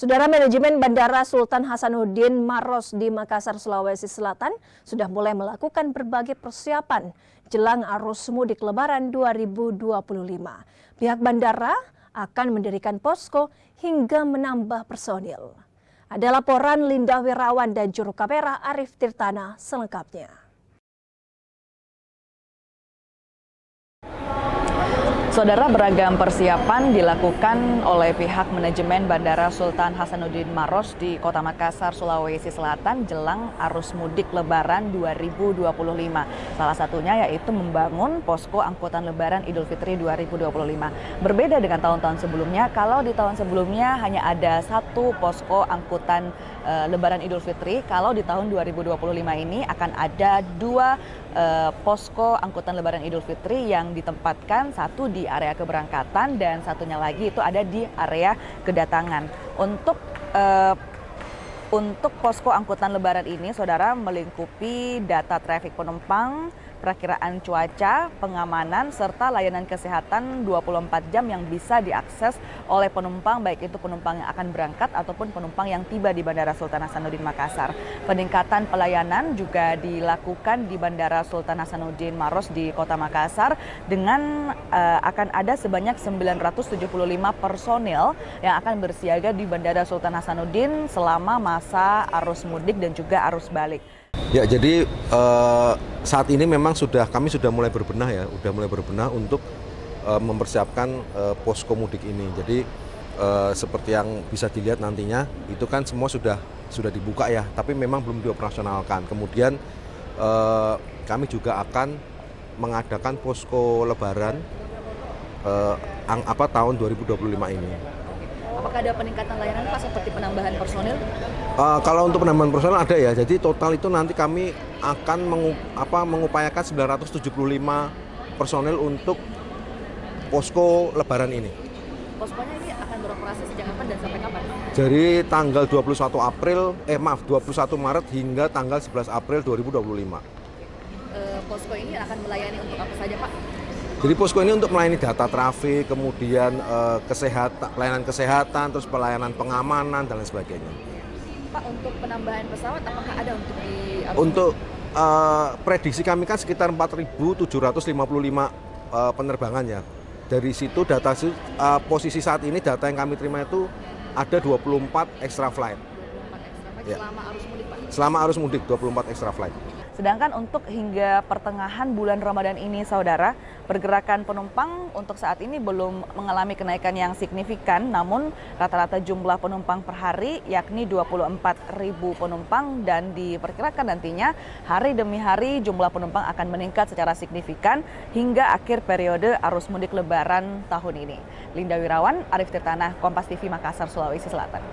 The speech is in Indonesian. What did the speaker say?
Saudara, manajemen Bandara Sultan Hasanuddin Maros di Makassar, Sulawesi Selatan sudah mulai melakukan berbagai persiapan jelang arus mudik Lebaran 2025. Pihak bandara akan mendirikan posko hingga menambah personil. Ada laporan Linda Wirawan dan juru kamera Arif Tirtana selengkapnya. Saudara, beragam persiapan dilakukan oleh pihak manajemen Bandara Sultan Hasanuddin Maros di Kota Makassar, Sulawesi Selatan jelang arus mudik Lebaran 2025. Salah satunya yaitu membangun posko angkutan Lebaran Idul Fitri 2025. Berbeda dengan tahun-tahun sebelumnya, kalau di tahun sebelumnya hanya ada satu posko angkutan Lebaran Idul Fitri, kalau di tahun 2025 ini akan ada dua posko angkutan Lebaran Idul Fitri yang ditempatkan, satu di area keberangkatan dan satunya lagi itu ada di area kedatangan. Untuk posko angkutan Lebaran ini, saudara, melingkupi data trafik penumpang, perakiraan cuaca, pengamanan, serta layanan kesehatan 24 jam yang bisa diakses oleh penumpang, baik itu penumpang yang akan berangkat ataupun penumpang yang tiba di Bandara Sultan Hasanuddin Makassar. Peningkatan pelayanan juga dilakukan di Bandara Sultan Hasanuddin Maros di Kota Makassar dengan akan ada sebanyak 975 personil yang akan bersiaga di Bandara Sultan Hasanuddin selama masa arus mudik dan juga arus balik. Ya, jadi saat ini memang kami sudah mulai berbenah untuk mempersiapkan posko mudik ini. Jadi seperti yang bisa dilihat nantinya itu kan semua sudah dibuka ya, tapi memang belum dioperasionalkan. Kemudian kami juga akan mengadakan posko Lebaran tahun 2025 ini. Apakah ada peningkatan layanan Pak, seperti penambahan personil? Kalau untuk penambahan personil ada ya, jadi total itu nanti kami akan mengupayakan 975 personil untuk posko Lebaran ini. Poskonya ini akan beroperasi sejak kapan dan sampai kapan? Dari tanggal 21 Maret hingga tanggal 11 April 2025. Posko ini akan melayani untuk apa saja, Pak? Jadi posko ini untuk melayani data trafik, kemudian pelayanan kesehatan, terus pelayanan pengamanan dan lain sebagainya. Pak, untuk penambahan pesawat apakah ada untuk di? Untuk prediksi kami kan sekitar 4.755 penerbangan ya. Dari situ posisi saat ini data yang kami terima itu ada 24 extra flight. 24 extra flight ya. Selama arus mudik, Pak? Selama arus mudik 24 extra flight. Sedangkan untuk hingga pertengahan bulan Ramadan ini, saudara, pergerakan penumpang untuk saat ini belum mengalami kenaikan yang signifikan, namun rata-rata jumlah penumpang per hari yakni 24.000 penumpang dan diperkirakan nantinya hari demi hari jumlah penumpang akan meningkat secara signifikan hingga akhir periode arus mudik Lebaran tahun ini. Linda Wirawan, Arif Tirtana, Kompas TV Makassar, Sulawesi Selatan.